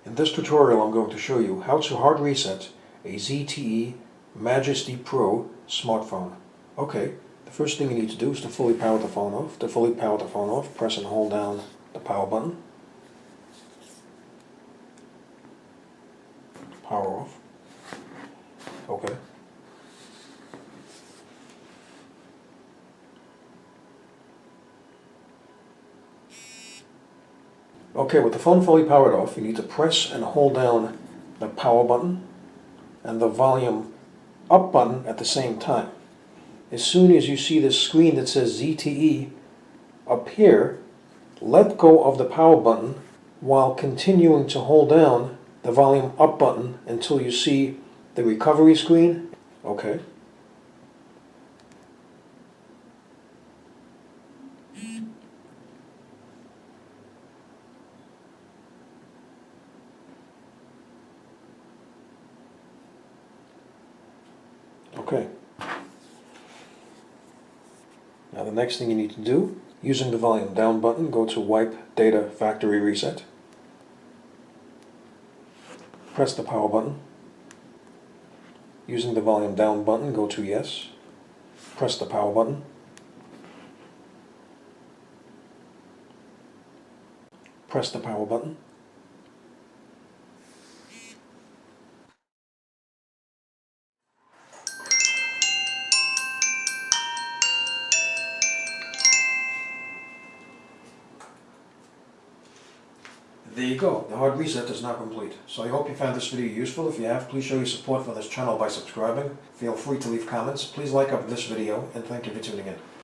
In this tutorial I'm going to show you how to hard reset a ZTE Majesty Pro smartphone. Okay, the first thing you need to do is to fully power the phone off. To fully power the phone off, press and hold down the power button. Power off. Okay. Okay, with the phone fully powered off, you need to press and hold down the power button and the volume up button at the same time. As soon as you see this screen that says ZTE appear, let go of the power button while continuing to hold down the volume up button until you see the recovery screen. Okay. Okay. Now the next thing you need to do, using the volume down button, go to Wipe Data Factory Reset. Press the power button. Using the volume down button, go to Yes. Press the power button. Press the power button. There you go, the hard reset is now complete. So I hope you found this video useful. If you have, please show your support for this channel by subscribing. Feel free to leave comments. Please like up this video, and thank you for tuning in.